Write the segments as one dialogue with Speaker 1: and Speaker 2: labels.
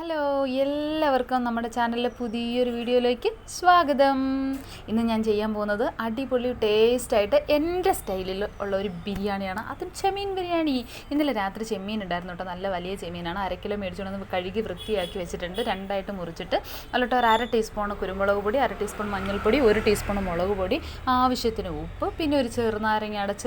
Speaker 1: Hello, എല്ലാവർക്കും നമ്മുടെ ചാനലിലെ പുതിയൊരു വീഡിയോയിലേക്ക് സ്വാഗതം. ഇന്ന് ഞാൻ ചെയ്യാൻ പോകുന്നത് അടിപൊളി ടേസ്റ്റായിട്ട് എൻ്റെ സ്റ്റൈലിൽ ഉള്ള ഒരു ബിരിയാണിയാണ്. അതും ചെമ്മീൻ ബിരിയാണി. ഇന്നലെ രാത്രി ചെമ്മീൻ ഉണ്ടായിരുന്നു കേട്ടോ. നല്ല വലിയ ചെമ്മീനാണ്. 1/2 കിലോ മേടിച്ചുകൊണ്ട് കഴുകി വൃത്തിയാക്കി വെച്ചിട്ടുണ്ട്. രണ്ടായിട്ട് മുറിച്ചിട്ട് അതിലോട്ട് ഒരു 1/2 ടീസ്പൂൺ കുരുമുളക് പൊടി, 1/2 ടീസ്പൂൺ മഞ്ഞൾപ്പൊടി, 1 ടീസ്പൂൺ മുളക് പൊടി, ആവശ്യത്തിന് ഉപ്പ്, പിന്നെ ഒരു ചെറുനാരങ്ങയുടെ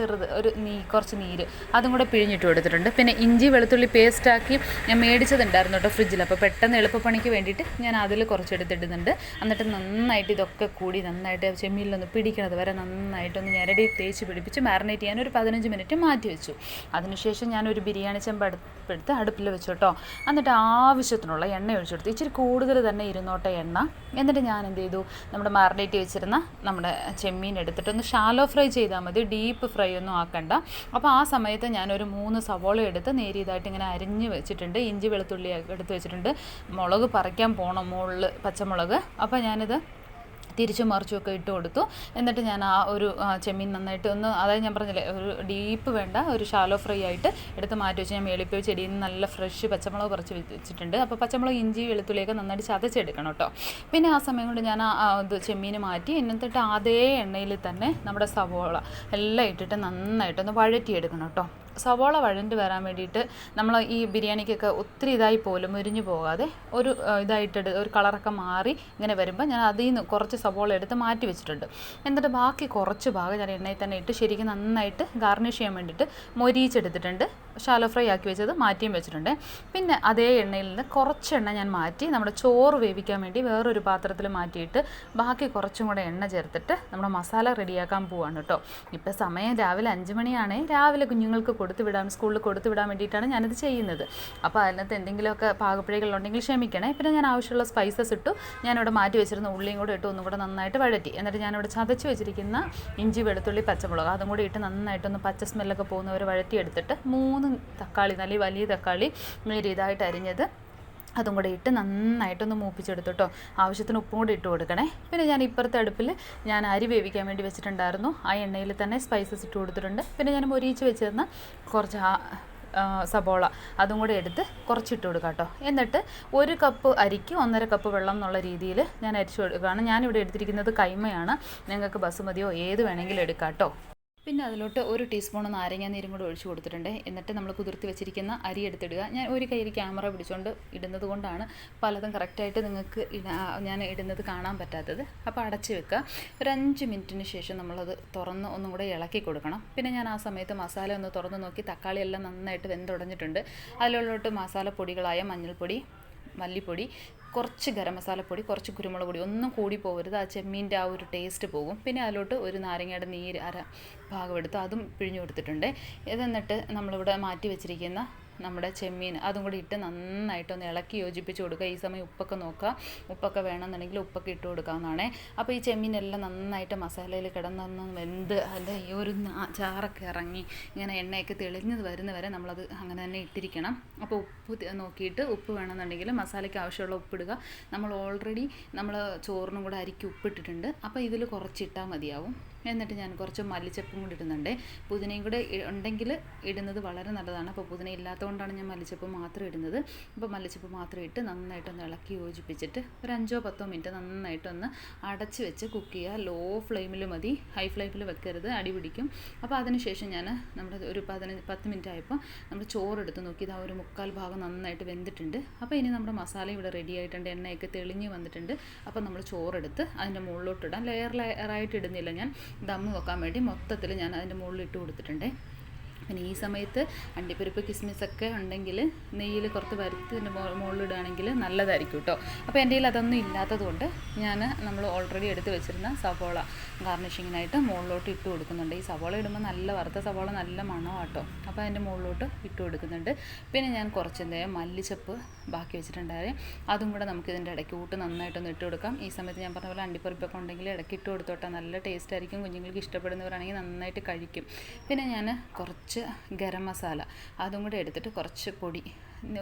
Speaker 1: കുറച്ച് നീര് അതും കൂടെ പിഴിഞ്ഞിട്ട് കൊടുത്തിട്ടുണ്ട്. പിന്നെ ഇഞ്ചി വെളുത്തുള്ളി പേസ്റ്റാക്കി ഞാൻ മേടിച്ചതുണ്ടായിരുന്നു കേട്ടോ ഫ്രിഡ്ജിൽ. അപ്പോൾ പെട്ടെന്ന് എളുപ്പപ്പണിക്ക് വേണ്ടിയിട്ട് ഞാൻ അതിൽ കുറച്ചെടുത്തിടുന്നുണ്ട്. എന്നിട്ട് നന്നായിട്ട് ഇതൊക്കെ കൂടി നന്നായിട്ട് ചെമ്മീനിലൊന്ന് പിടിക്കണത് വരെ നന്നായിട്ടൊന്ന് ഞെരടി തേച്ച് പിടിപ്പിച്ച് മാരിനേറ്റ് ചെയ്യാൻ ഒരു 15 മിനിറ്റ് മാറ്റി വെച്ചു. അതിനുശേഷം ഞാനൊരു ബിരിയാണി ചെമ്പ് എടുത്ത് അടുപ്പിൽ വെച്ചു കേട്ടോ. എന്നിട്ട് ആവശ്യത്തിനുള്ള എണ്ണ ഒഴിച്ചെടുത്തു. ഇച്ചിരി കൂടുതൽ തന്നെ ഇരുന്നോട്ടെ എണ്ണ. എന്നിട്ട് ഞാൻ എന്ത് ചെയ്തു, നമ്മുടെ മാരിനേറ്റ് വെച്ചിരുന്ന നമ്മുടെ ചെമ്മീൻ എടുത്തിട്ടൊന്ന് ഷാലോ ഫ്രൈ ചെയ്താൽ മതി, ഡീപ്പ് ഫ്രൈ ഒന്നും ആക്കണ്ട. അപ്പോൾ ആ സമയത്ത് ഞാനൊരു 3 സവോള എടുത്ത് നേരിയതായിട്ട് ഇങ്ങനെ അരിഞ്ഞ് വെച്ചിട്ടുണ്ട്. ഇഞ്ചി വെളുത്തുള്ളി എടുത്ത് വെച്ചിട്ടുണ്ട്. മുളക് പറിക്കാൻ പോകണം, മുകളിൽ പച്ചമുളക്. അപ്പോൾ ഞാനിത് തിരിച്ചും മറിച്ചുമൊക്കെ ഇട്ട് കൊടുത്തു. എന്നിട്ട് ഞാൻ ആ ഒരു ചെമ്മീൻ നന്നായിട്ട് ഒന്ന്, അതായത് ഞാൻ പറഞ്ഞില്ലേ, ഒരു ഡീപ്പ് വേണ്ട, ഒരു ഷാലോ ഫ്രൈ ആയിട്ട് എടുത്ത് മാറ്റി വെച്ച് ഞാൻ മേളിപ്പോയി ചെടിയിൽ നിന്ന് നല്ല ഫ്രഷ് പച്ചമുളക് പറിച്ച് വെച്ചിട്ടുണ്ട്. അപ്പോൾ പച്ചമുളക് ഇഞ്ചി വെളുത്തുള്ളിയൊക്കെ നന്നായിട്ട് ചതച്ചെടുക്കണം കേട്ടോ. പിന്നെ ആ സമയം കൊണ്ട് ഞാൻ ഇത് ചെമ്മീൻ മാറ്റി. എന്നിട്ട് അതേ എണ്ണയിൽ തന്നെ നമ്മുടെ സവോള എല്ലാം ഇട്ടിട്ട് നന്നായിട്ടൊന്ന് വഴറ്റിയെടുക്കണം കേട്ടോ. സവോള വഴണ്ട് വരാൻ വേണ്ടിയിട്ട് നമ്മൾ ഈ ബിരിയാണിക്കൊക്കെ ഒത്തിരി ഇതായി പോലും മുരിഞ്ഞു പോകാതെ ഒരു ഒരു കളറൊക്കെ മാറി ഇങ്ങനെ വരുമ്പോൾ ഞാൻ അതിൽ നിന്ന് കുറച്ച് സവോള എടുത്ത് മാറ്റി വെച്ചിട്ടുണ്ട്. എന്നിട്ട് ബാക്കി കുറച്ച് ഭാഗം ഞാൻ എണ്ണയിൽ തന്നെ ഇട്ട് ശരിക്കും നന്നായിട്ട് ഗാർണിഷ് ചെയ്യാൻ വേണ്ടിയിട്ട് മൊരിയിച്ചെടുത്തിട്ടുണ്ട്. ഷാലോ ഫ്രൈ ആക്കി വെച്ചത് മാറ്റിയും വെച്ചിട്ടുണ്ട്. പിന്നെ അതേ എണ്ണയിൽ നിന്ന് കുറച്ച് എണ്ണ ഞാൻ മാറ്റി നമ്മുടെ ചോറ് വേവിക്കാൻ വേണ്ടി വേറൊരു പാത്രത്തിൽ മാറ്റിയിട്ട് ബാക്കി കുറച്ചും കൂടെ എണ്ണ ചേർത്തിട്ട് നമ്മുടെ മസാല റെഡിയാക്കാൻ പോവാണ് കേട്ടോ. ഇപ്പോൾ സമയം രാവിലെ 5 മണിയാണ്. രാവിലെ കുഞ്ഞുങ്ങൾക്ക് സ്കൂളിൽ കൊടുത്തു വിടാൻ വേണ്ടിയിട്ടാണ് ഞാനിത് ചെയ്യുന്നത്. അപ്പോൾ അതിനകത്ത് എന്തെങ്കിലുമൊക്കെ പാകപ്പിഴകളുണ്ടെങ്കിൽ ക്ഷമിക്കണേ. പിന്നെ ഞാൻ ആവശ്യമുള്ള സ്പൈസസ് ഇട്ടു. ഞാനിവിടെ മാറ്റി വെച്ചിരുന്ന ഉള്ളിയും കൂടെ ഇട്ട് ഒന്നും കൂടെ നന്നായിട്ട് വഴറ്റി. എന്നിട്ട് ഞാനിവിടെ ചതച്ച് വെച്ചിരിക്കുന്ന ഇഞ്ചി വെളുത്തുള്ളി പച്ചമുളക് അതും കൂടി ഇട്ട് നന്നായിട്ടൊന്ന് പച്ച സ്മെല്ലൊക്കെ പോകുന്നവർ വഴറ്റിയെടുത്തിട്ട് 3 തക്കാളി, നല്ല വലിയ തക്കാളി ഇതായിട്ട് അരിഞ്ഞത് അതും കൂടെ ഇട്ട് നന്നായിട്ടൊന്ന് മൂപ്പിച്ചെടുത്തു കേട്ടോ. ആവശ്യത്തിന് ഉപ്പും കൂടി ഇട്ട് കൊടുക്കണേ. പിന്നെ ഞാൻ ഇപ്പുറത്തെ അടുപ്പിൽ ഞാൻ അരി വേവിക്കാൻ വേണ്ടി വെച്ചിട്ടുണ്ടായിരുന്നു. ആ എണ്ണയിൽ തന്നെ സ്പൈസസ് ഇട്ട് കൊടുത്തിട്ടുണ്ട്. പിന്നെ ഞാൻ മൊരിയിച്ച് വെച്ചിരുന്ന കുറച്ച് സബോള അതും കൂടെ എടുത്ത് കുറച്ചിട്ട് കൊടുക്കാം കേട്ടോ. എന്നിട്ട് 1 കപ്പ് അരിക്ക് 1.5 കപ്പ് വെള്ളം എന്നുള്ള രീതിയിൽ ഞാൻ അരിച്ചു കൊടുക്കുകയാണ്. ഞാനിവിടെ എടുത്തിരിക്കുന്നത് കൈമയാണ്. നിങ്ങൾക്ക് ബസുമതിയോ ഏത് വേണമെങ്കിലും എടുക്കാം കേട്ടോ. പിന്നെ അതിലോട്ട് 1 ടീസ്പൂൺ നാരങ്ങ നീരും കൂടെ ഒഴിച്ച് കൊടുത്തിട്ടുണ്ട്. എന്നിട്ട് നമ്മൾ കുതിർത്തി വെച്ചിരിക്കുന്ന അരി എടുത്തിടുക. ഞാൻ ഒരു കയ്യിൽ ക്യാമറ പിടിച്ചുകൊണ്ട് ഇടുന്നത് കൊണ്ടാണ് പലതും കറക്റ്റായിട്ട് നിങ്ങൾക്ക് ഞാൻ ഇടുന്നത് കാണാൻ പറ്റാത്തത്. അപ്പോൾ അടച്ച് വെക്കുക. ഒരു 5 മിനിറ്റിന് ശേഷം നമ്മളത് തുറന്ന് ഒന്നും കൂടെ ഇളക്കി കൊടുക്കണം. പിന്നെ ഞാൻ ആ സമയത്ത് മസാല ഒന്ന് തുറന്ന് നോക്കി. തക്കാളി എല്ലാം നന്നായിട്ട് വെന്തുടഞ്ഞിട്ടുണ്ട്. അതിലോട്ട് മസാല പൊടികളായ മഞ്ഞൾപ്പൊടി, മല്ലിപ്പൊടി, കുറച്ച് ഗരം മസാലപ്പൊടി, കുറച്ച് കുരുമുളക് പൊടി, ഒന്നും കൂടി പോകരുത്. ആ ചെമ്മീൻ്റെ ആ ഒരു ടേസ്റ്റ് പോകും. പിന്നെ അതിലോട്ട് ഒരു നാരങ്ങയുടെ നീര് 1/2 ഭാഗം എടുത്ത് അതും പിഴിഞ്ഞു കൊടുത്തിട്ടുണ്ട്. എന്നിട്ട് നമ്മളിവിടെ മാറ്റി വെച്ചിരിക്കുന്ന നമ്മുടെ ചെമ്മീൻ അതും കൂടി ഇട്ട് നന്നായിട്ടൊന്ന് ഇളക്കി യോജിപ്പിച്ച് കൊടുക്കുക. ഈ സമയം ഉപ്പൊക്കെ നോക്കുക. ഉപ്പൊക്കെ വേണമെന്നുണ്ടെങ്കിൽ ഉപ്പൊക്കെ ഇട്ട് കൊടുക്കാവുന്നതാണ്. അപ്പോൾ ഈ ചെമ്മീനെല്ലാം നന്നായിട്ട് മസാലയിൽ കിടന്നൊന്ന് വെന്ത് അതിൻ്റെ ഈ ഒരു ചാറൊക്കെ ഇറങ്ങി ഇങ്ങനെ എണ്ണയൊക്കെ തെളിഞ്ഞത് വരുന്നവരെ നമ്മളത് അങ്ങനെ തന്നെ ഇട്ടിരിക്കണം. അപ്പോൾ ഉപ്പ് നോക്കിയിട്ട് ഉപ്പ് വേണമെന്നുണ്ടെങ്കിൽ മസാലയ്ക്ക് ആവശ്യമുള്ള ഉപ്പിടുക. നമ്മൾ ഓൾറെഡി ചോറിനും കൂടെ അരിക്ക് ഉപ്പിട്ടിട്ടുണ്ട്. അപ്പോൾ ഇതിൽ കുറച്ചിട്ടാൽ മതിയാവും. എന്നിട്ട് ഞാൻ കുറച്ച് മല്ലിച്ചപ്പും കൂടി ഇടുന്നുണ്ട്. പുതിനയും കൂടെ ഉണ്ടെങ്കിൽ ഇടുന്നത് വളരെ നല്ലതാണ്. അപ്പോൾ പുതിന ഇല്ലാത്തതുകൊണ്ടാണ് ഞാൻ മല്ലിച്ചപ്പ് മാത്രം ഇടുന്നത്. അപ്പോൾ മല്ലിച്ചപ്പ് മാത്രം ഇട്ട് നന്നായിട്ടൊന്ന് ഇളക്കി യോജിപ്പിച്ചിട്ട് ഒരു 5-10 മിനിറ്റ് നന്നായിട്ടൊന്ന് അടച്ച് വെച്ച് കുക്ക് ചെയ്യുക. ലോ ഫ്ലെയിമിൽ മതി, ഹൈ ഫ്ലെയിമിൽ വെക്കരുത്, അടി പിടിക്കും. അപ്പോൾ അതിനുശേഷം ഞാൻ നമ്മുടെ ഒരു 10 മിനിറ്റ് ആയപ്പോൾ നമ്മൾ ചോറെടുത്ത് നോക്കി. ഇതാ ഒരു 3/4 ഭാഗം നന്നായിട്ട് വെന്തിട്ടുണ്ട്. അപ്പോൾ ഇനി നമ്മുടെ മസാല ഇവിടെ റെഡി ആയിട്ടുണ്ട്. എണ്ണയൊക്കെ തെളിഞ്ഞ് വന്നിട്ടുണ്ട്. അപ്പോൾ നമ്മൾ ചോറെടുത്ത് അതിൻ്റെ മുകളിലോട്ട് ഇടാം. ലെയറായിട്ട് ഇടുന്നില്ല, ഞാൻ ദമ്മ് വെക്കാൻ വേണ്ടി മൊത്തത്തിൽ ഞാൻ അതിൻ്റെ മുകളിൽ ഇട്ട് കൊടുത്തിട്ടുണ്ട്. പിന്നെ ഈ സമയത്ത് അണ്ടിപ്പരിപ്പ് കിസ്മിസൊക്കെ ഉണ്ടെങ്കിൽ നെയ്യിൽ കുറച്ച് വറുത്ത് ഇതിൻ്റെ മുകളിലിടുകയാണെങ്കിൽ നല്ലതായിരിക്കും കേട്ടോ. അപ്പോൾ എൻ്റെ കയ്യിൽ അതൊന്നും ഇല്ലാത്തത് കൊണ്ട് നമ്മൾ ഓൾറെഡി എടുത്ത് വെച്ചിരുന്ന സവോള ഗാർണിഷിങ്ങിനായിട്ട് മുകളിലോട്ട് ഇട്ട് കൊടുക്കുന്നുണ്ട്. ഈ സവോള ഇടുമ്പോൾ നല്ല വറുത്ത സവോള നല്ല മണമാണ് കേട്ടോ. അപ്പോൾ അതിൻ്റെ മുകളിലോട്ട് ഇട്ട് കൊടുക്കുന്നുണ്ട്. പിന്നെ ഞാൻ കുറച്ച് മല്ലിച്ചപ്പ് ബാക്കി വെച്ചിട്ടുണ്ടായിരുന്നു. അതും കൂടെ നമുക്ക് ഇതിൻ്റെ ഇടയ്ക്കൂട്ട് നന്നായിട്ടൊന്ന് ഇട്ട് കൊടുക്കാം. ഈ സമയത്ത് ഞാൻ പറഞ്ഞ പോലെ അണ്ടിപ്പരിപ്പൊക്കെ ഉണ്ടെങ്കിൽ ഇടയ്ക്ക് ഇട്ട് കൊടുത്തോട്ടെ, നല്ല ടേസ്റ്റ് ആയിരിക്കും. കുഞ്ഞുങ്ങൾക്ക് ഇഷ്ടപ്പെടുന്നവരാണെങ്കിൽ നന്നായിട്ട് കഴിക്കും. പിന്നെ ഞാൻ കുറച്ച് ഗരം മസാല അതും കൂടെ എടുത്തിട്ട് കുറച്ച് പൊടി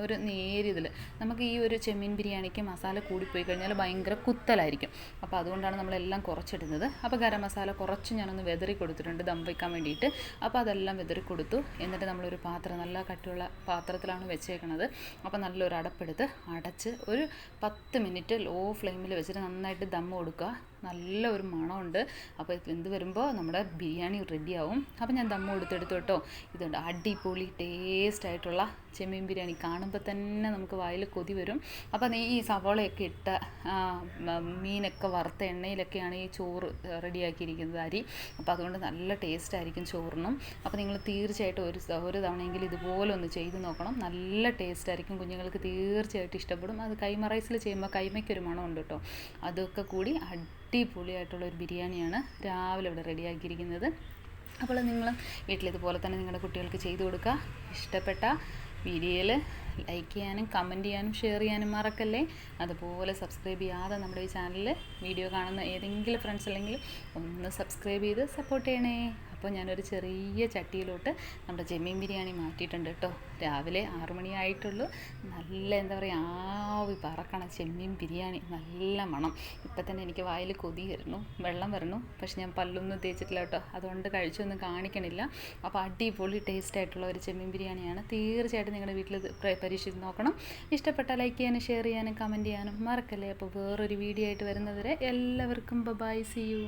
Speaker 1: ഒരു നേരിയതിൽ. നമുക്ക് ഈ ഒരു ചെമ്മീൻ ബിരിയാണിക്ക് മസാല കൂടിപ്പോയി കഴിഞ്ഞാൽ ഭയങ്കര കുത്തലായിരിക്കും. അപ്പോൾ അതുകൊണ്ടാണ് നമ്മളെല്ലാം കുറച്ചിടുന്നത്. അപ്പോൾ ഗരം മസാല കുറച്ച് ഞാനൊന്ന് വെതറി കൊടുത്തിട്ടുണ്ട് ദം വയ്ക്കാൻ വേണ്ടിയിട്ട്. അപ്പോൾ അതെല്ലാം വെതറി കൊടുത്തു. എന്നിട്ട് നമ്മളൊരു പാത്രം, നല്ല കട്ടിയുള്ള പാത്രത്തിലാണ് വെച്ചേക്കണത്. അപ്പോൾ നല്ലൊരു അടപ്പെടുത്ത് അടച്ച് ഒരു 10 മിനിറ്റ് ലോ ഫ്ലെയിമിൽ വെച്ചിട്ട് നന്നായിട്ട് ദം കൊടുക്കുക. നല്ല ഒരു മണമുണ്ട്. അപ്പോൾ വെന്ത് വരുമ്പോൾ നമ്മുടെ ബിരിയാണി റെഡിയാവും. അപ്പോൾ ഞാൻ ദം കൊടുത്തെടുത്തു കേട്ടോ. ഇതുണ്ട് അടിപൊളി ടേസ്റ്റ് ആയിട്ടുള്ള ചെമ്മീൻ ബിരിയാണി. കാണുമ്പോൾ തന്നെ നമുക്ക് വായിൽ കൊതി വരും. അപ്പോൾ ഈ സവാളയൊക്കെ ഇട്ട മീനൊക്കെ വറുത്ത എണ്ണയിലൊക്കെയാണ് ഈ ചോറ് റെഡിയാക്കിയിരിക്കുന്നത്, അരി. അപ്പോൾ അതുകൊണ്ട് നല്ല ടേസ്റ്റ് ആയിരിക്കും ചോറിനും. അപ്പോൾ നിങ്ങൾ തീർച്ചയായിട്ടും ഒരു തവണയെങ്കിലും ഇതുപോലെ ഒന്ന് ചെയ്ത് നോക്കണം. നല്ല ടേസ്റ്റ് ആയിരിക്കും, കുഞ്ഞുങ്ങൾക്ക് തീർച്ചയായിട്ടും ഇഷ്ടപ്പെടും. അത് കൈമ റൈസിൽ ചെയ്യുമ്പോൾ കൈമയ്ക്കൊരു മണമുണ്ട് കേട്ടോ. അതൊക്കെ കൂടി അടിപൊളിയായിട്ടുള്ളൊരു ബിരിയാണിയാണ് രാവിലെ ഇവിടെ റെഡിയാക്കിയിരിക്കുന്നത്. അപ്പോൾ നിങ്ങൾ വീട്ടിലിതുപോലെ തന്നെ നിങ്ങളുടെ കുട്ടികൾക്ക് ചെയ്തു കൊടുക്കുക. ഇഷ്ടപ്പെട്ട വീഡിയോയിൽ ലൈക്ക് ചെയ്യാനും കമൻറ്റ് ചെയ്യാനും ഷെയർ ചെയ്യാനും മറക്കല്ലേ. അതുപോലെ സബ്സ്ക്രൈബ് ചെയ്യാതെ നമ്മുടെ ഈ ചാനലിൽ വീഡിയോ കാണുന്ന ഏതെങ്കിലും ഫ്രണ്ട്സ് അല്ലെങ്കിൽ ഒന്ന് സബ്സ്ക്രൈബ് ചെയ്ത് സപ്പോർട്ട് ചെയ്യണേ. അപ്പോൾ ഞാനൊരു ചെറിയ ചട്ടിയിലോട്ട് നമ്മുടെ ചെമ്മീൻ ബിരിയാണി മാറ്റിയിട്ടുണ്ട് കേട്ടോ. രാവിലെ 6 മണിയായിട്ടുള്ളൂ. നല്ല എന്താ പറയുക, ആവി പറക്കണ ചെമ്മീൻ ബിരിയാണി, നല്ല മണം. ഇപ്പം തന്നെ എനിക്ക് വായിൽ കൊതി വരുന്നു, വെള്ളം വരണു. പക്ഷെ ഞാൻ പല്ലൊന്നും തേച്ചിട്ടില്ല കേട്ടോ, അതുകൊണ്ട് കഴിച്ചൊന്നും കാണിക്കണില്ല. അപ്പോൾ അടിപൊളി ടേസ്റ്റ് ആയിട്ടുള്ള ഒരു ചെമ്മീൻ ബിരിയാണിയാണ്. തീർച്ചയായിട്ടും നിങ്ങളുടെ വീട്ടിൽ പരീക്ഷിച്ച് നോക്കണം. ഇഷ്ടപ്പെട്ടാൽ ലൈക്ക് ചെയ്യാനും ഷെയർ ചെയ്യാനും കമൻറ്റ് ചെയ്യാനും മറക്കല്ലേ. അപ്പോൾ വേറൊരു വീഡിയോ ആയിട്ട് വരുന്നതുവരെ എല്ലാവർക്കും ബൈ, സീ യു.